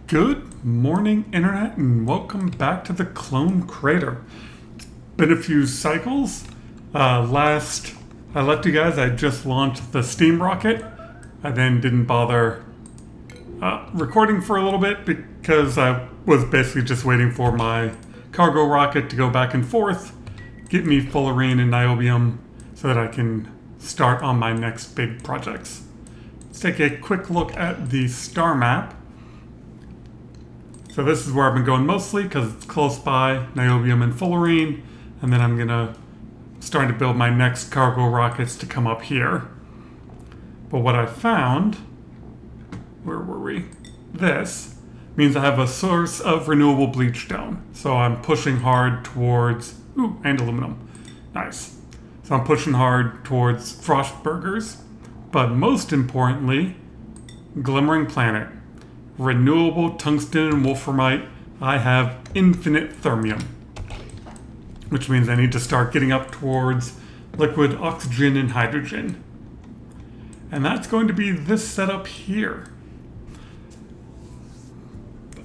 Good morning, Internet, and welcome back to the Clone Crater. It's been a few cycles. Last I left you guys, I just launched the Steam rocket. I then didn't bother recording for a little bit because I was basically just waiting for my cargo rocket to go back and forth, get me fullerene and niobium so that I can start on my next big projects. Let's take a quick look at the star map. So this is where I've been going mostly because it's close by, niobium and fullerene, and then I'm gonna start to build my next cargo rockets to come up here. But what I found, where were we? This means I have a source of renewable bleach stone. So I'm pushing hard towards, and aluminum. Nice. So I'm pushing hard towards frost burgers, but most importantly, glimmering planet. Renewable tungsten and wolframite. I have infinite thermium, which means I need to start getting up towards liquid oxygen and hydrogen. And that's going to be this setup here.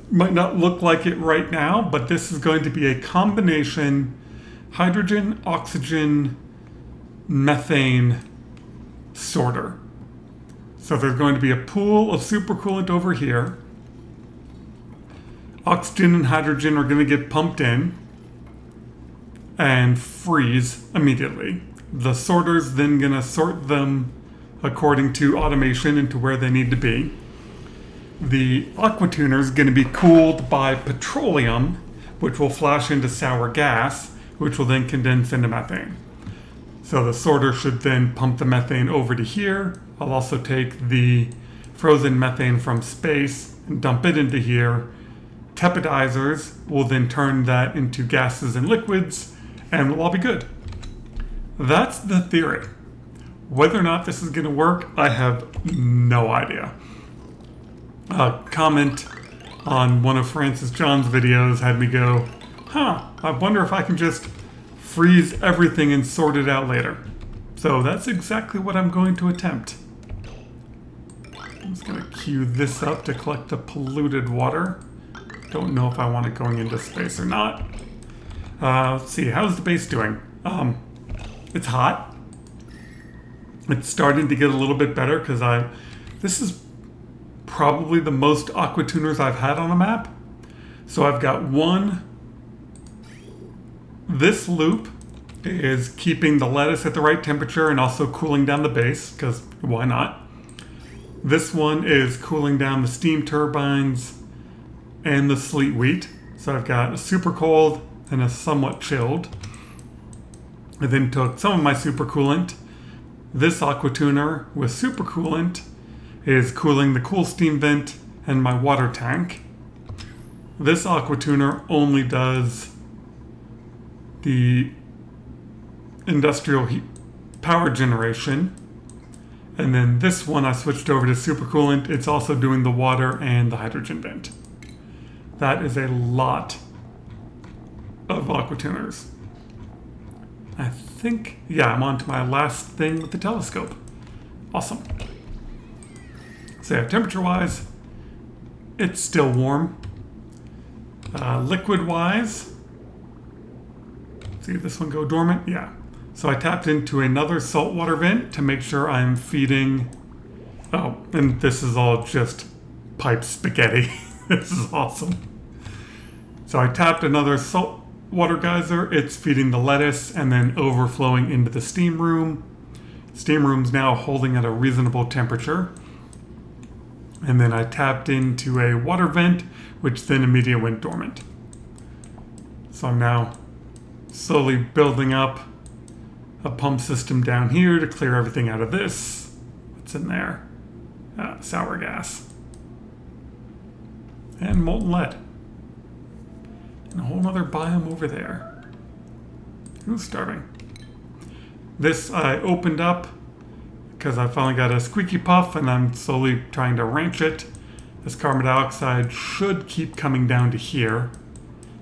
Might not look like it right now, but this is going to be a combination hydrogen, oxygen, methane sorter. So there's going to be a pool of supercoolant over here. Oxygen and hydrogen are going to get pumped in and freeze immediately. The sorter's then going to sort them according to automation into where they need to be. The aqua tuner is going to be cooled by petroleum, which will flash into sour gas, which will then condense into methane. So the sorter should then pump the methane over to here. I'll also take the frozen methane from space and dump it into here. Tepidizers will then turn that into gases and liquids, and we'll all be good. That's the theory. Whether or not this is going to work, I have no idea. A comment on one of Francis John's videos had me go, I wonder if I can just freeze everything and sort it out later. So that's exactly what I'm going to attempt. I'm just going to queue this up to collect the polluted water. Don't know if I want it going into space or not. Let's see, how's the base doing? It's hot. It's starting to get a little bit better because this is probably the most aqua tuners I've had on a map. So I've got one. This loop is keeping the lettuce at the right temperature and also cooling down the base, because why not? This one is cooling down the steam turbines and the sleet wheat. So I've got a super cold and a somewhat chilled. I then took some of my super coolant. This aqua tuner with super coolant is cooling the cool steam vent and my water tank. This aqua tuner only does the industrial heat power generation. And then this one I switched over to supercoolant. It's also doing the water and the hydrogen vent. That is a lot of aqua tuners. I think, I'm on to my last thing with the telescope. Awesome. So yeah, temperature-wise, it's still warm. Liquid-wise, see this one go dormant? Yeah. So I tapped into another saltwater vent to make sure I'm feeding... and this is all just pipe spaghetti. This is awesome. So I tapped another saltwater geyser. It's feeding the lettuce and then overflowing into the steam room. Steam room's now holding at a reasonable temperature. And then I tapped into a water vent, which then immediately went dormant. So I'm now slowly building up a pump system down here to clear everything out of this. What's in there? Sour gas. And molten lead. And a whole other biome over there. Who's starving? This I opened up because I finally got a squeaky puff and I'm slowly trying to ranch it. This carbon dioxide should keep coming down to here.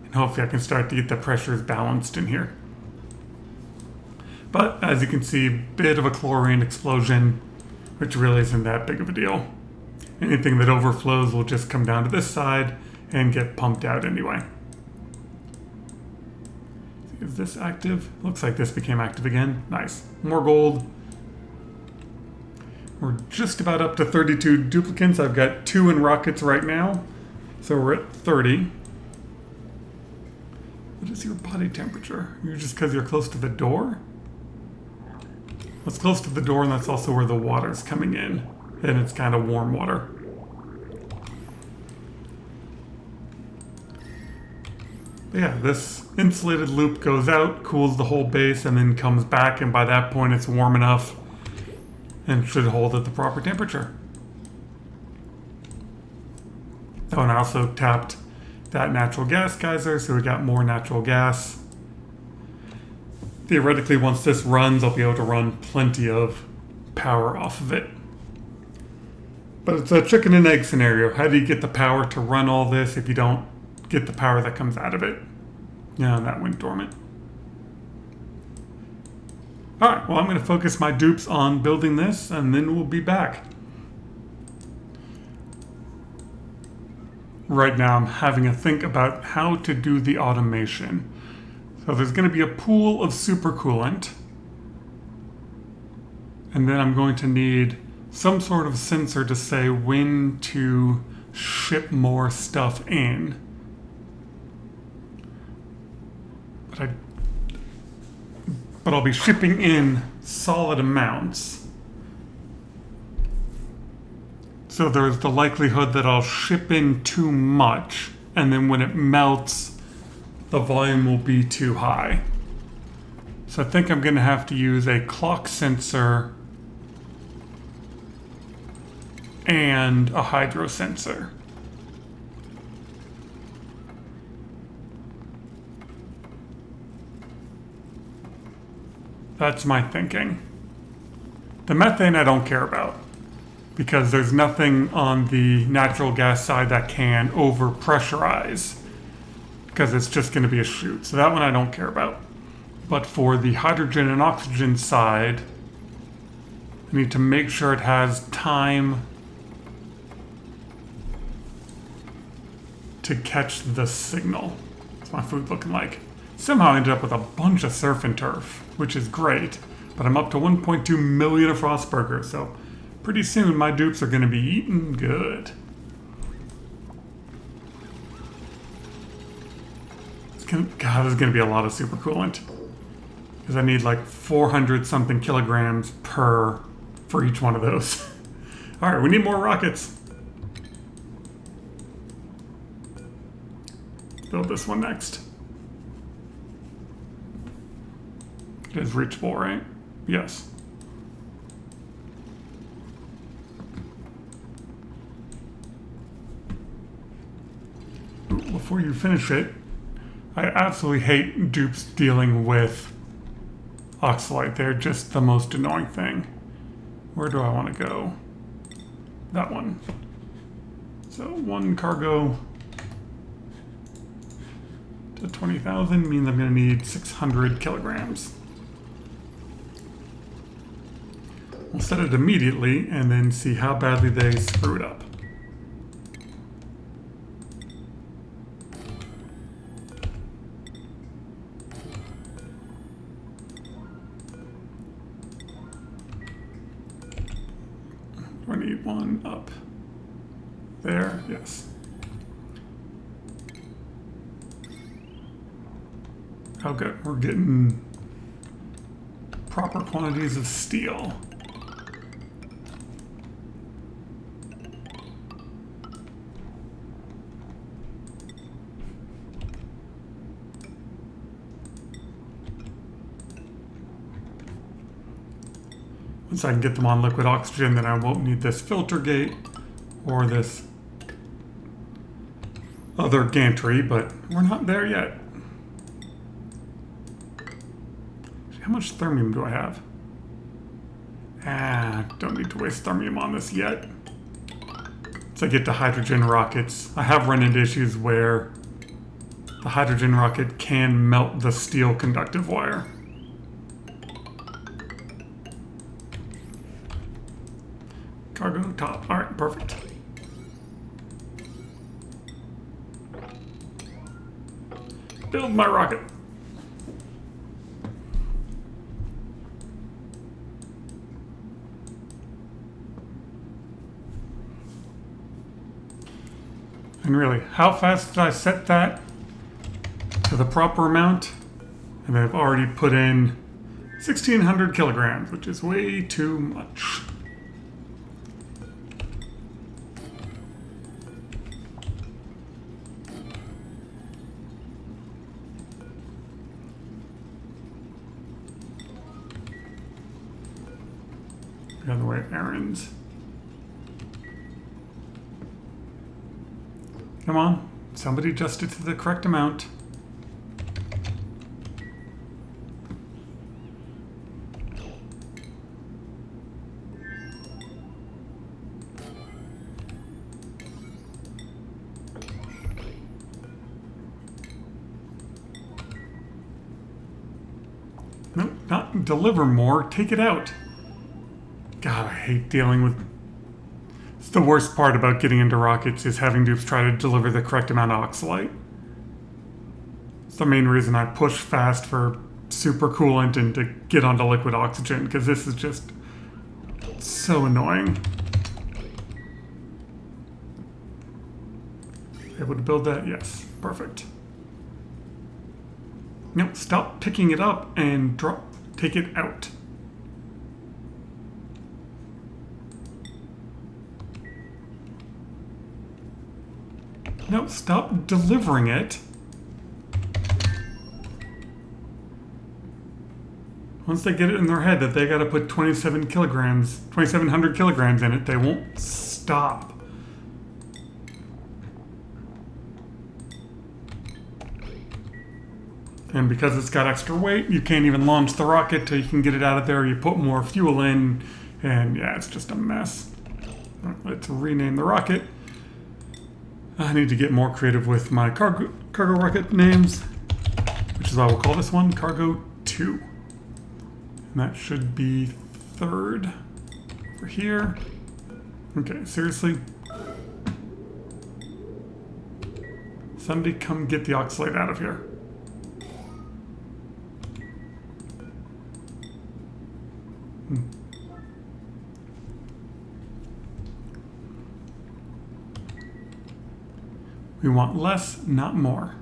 And hopefully I can start to get the pressures balanced in here. But as you can see, bit of a chlorine explosion, which really isn't that big of a deal. Anything that overflows will just come down to this side and get pumped out anyway. Is this active? Looks like this became active again. Nice. More gold. We're just about up to 32 duplicates. I've got 2 in rockets right now. So we're at 30. What is your body temperature? You're just because you're close to the door? It's close to the door, and that's also where the water's coming in. And it's kind of warm water. But yeah, this insulated loop goes out, cools the whole base, and then comes back, and by that point it's warm enough and should hold at the proper temperature. Oh, and I also tapped that natural gas geyser, so we got more natural gas. Theoretically, once this runs, I'll be able to run plenty of power off of it. But it's a chicken and egg scenario. How do you get the power to run all this if you don't get the power that comes out of it? Yeah, and that went dormant. Alright, well, I'm going to focus my dupes on building this, and then we'll be back. Right now, I'm having a think about how to do the automation. So there's going to be a pool of super coolant, and then I'm going to need some sort of sensor to say when to ship more stuff in. But I'll be shipping in solid amounts. So there's the likelihood that I'll ship in too much, and then when it melts, the volume will be too high. So I think I'm going to have to use a clock sensor and a hydro sensor. That's my thinking. The methane I don't care about, because there's nothing on the natural gas side that can over-pressurize, because it's just going to be a chute. So that one I don't care about. But for the hydrogen and oxygen side, I need to make sure it has time to catch the signal. What's my food looking like? Somehow I ended up with a bunch of surf and turf, which is great, but I'm up to 1.2 million of Frostburgers, so pretty soon my dupes are going to be eating good. God, there's going to be a lot of super coolant, because I need like 400 something kilograms for each one of those. All right, we need more rockets. Build this one next. It is reachable, right? Yes. Ooh, before you finish it, I absolutely hate dupes dealing with oxalite. They're just the most annoying thing. Where do I want to go? That one. So one cargo to 20,000 means I'm going to need 600 kilograms. We'll set it immediately and then see how badly they screw it up. Do I need one up there? Yes. Oh good, we're getting proper quantities of steel. Once I can get them on liquid oxygen, then I won't need this filter gate or this other gantry, but we're not there yet. How much thermium do I have? Don't need to waste thermium on this yet. Once I get to hydrogen rockets, I have run into issues where the hydrogen rocket can melt the steel conductive wire. Cargo top. All right, perfect. Build my rocket. And really, how fast did I set that to the proper amount? And I've already put in 1,600 kilograms, which is way too much. The other way, errands. Come on, somebody adjust it to the correct amount. Nope, not deliver more, take it out. God, I hate dealing with... It's the worst part about getting into rockets is having dupes try to deliver the correct amount of oxalate. It's the main reason I push fast for super coolant and to get onto liquid oxygen, because this is just so annoying. Able to build that? Yes. Perfect. No, stop picking it up and take it out. No, stop delivering it. Once they get it in their head that they gotta put 2,700 kilograms in it, they won't stop. And because it's got extra weight, you can't even launch the rocket till you can get it out of there. You put more fuel in, and yeah, it's just a mess. All right, let's rename the rocket. I need to get more creative with my cargo rocket names, which is why we'll call this one Cargo 2. And that should be third over here. Okay, seriously? Somebody come get the oxalate out of here. We want less, not more.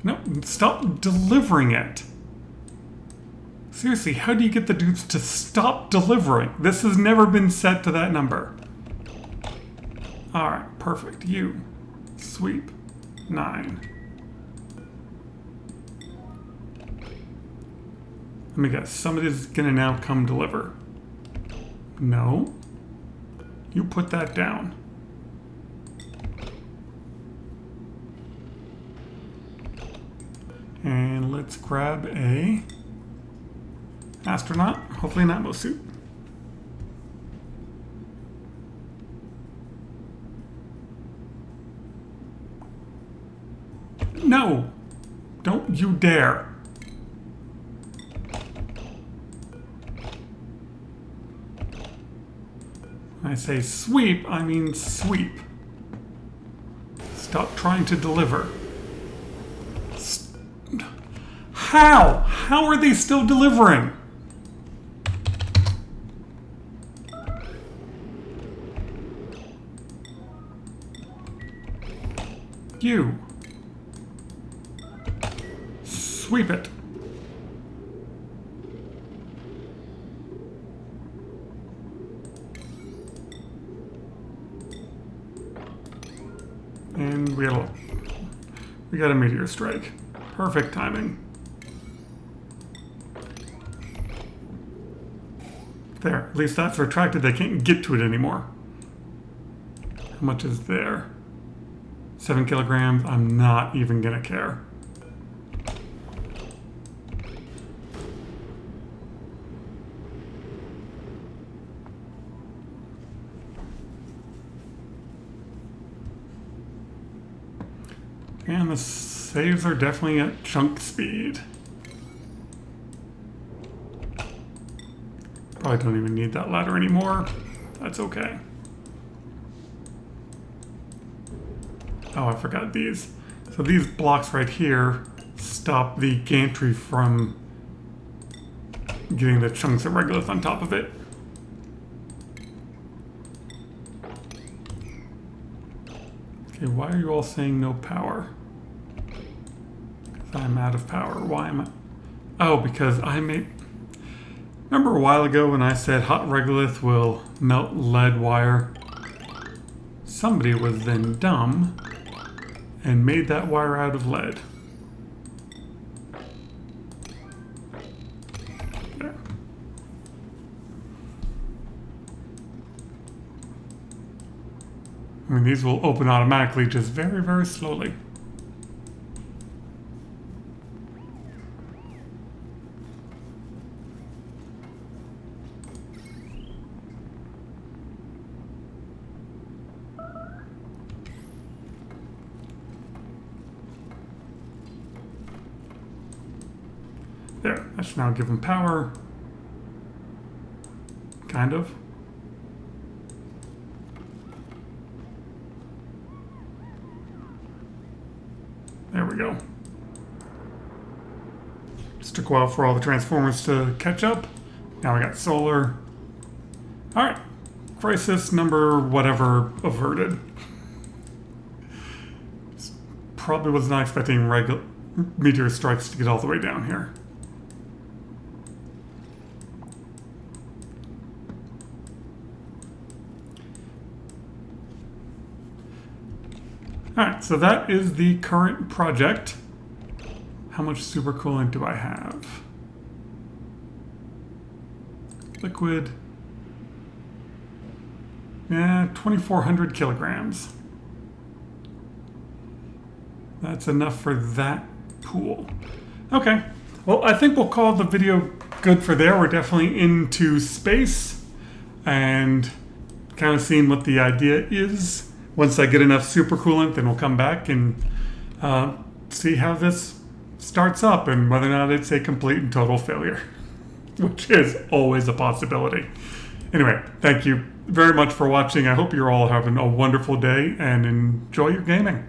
No, stop delivering it. Seriously, how do you get the dupes to stop delivering? This has never been set to that number. Alright, perfect. You. Sweep. 9. Let me guess. Somebody's gonna now come deliver. No. You put that down. And let's grab a astronaut, hopefully an Atmos suit. No! Don't you dare! When I say sweep, I mean sweep. Stop trying to deliver. How? How are they still delivering? You. Sweep it. And we got a meteor strike. Perfect timing. There, at least that's retracted. They can't get to it anymore. How much is there? 7 kilograms. I'm not even gonna care. And the saves are definitely at chunk speed. Probably don't even need that ladder anymore. That's okay. Oh, I forgot these. So So these blocks right here stop the gantry from getting the chunks of regolith on top of it. Okay, why are you all saying no power? Because I'm out of power. Why am I? Oh, because I made... Remember a while ago when I said hot regolith will melt lead wire? Somebody was then dumb and made that wire out of lead. There. I mean, these will open automatically, just very, very slowly. There, that should now give them power. Kind of. There we go. Just took a while for all the transformers to catch up. Now we got solar. Alright. Crisis number whatever averted. Probably was not expecting meteor strikes to get all the way down here. Alright, so that is the current project. How much super coolant do I have? Liquid. Yeah, 2,400 kilograms. That's enough for that pool. Okay, well, I think we'll call the video good for there. We're definitely into space and kind of seeing what the idea is. Once I get enough super coolant, then we'll come back and see how this starts up and whether or not it's a complete and total failure, which is always a possibility. Anyway, thank you very much for watching. I hope you're all having a wonderful day and enjoy your gaming.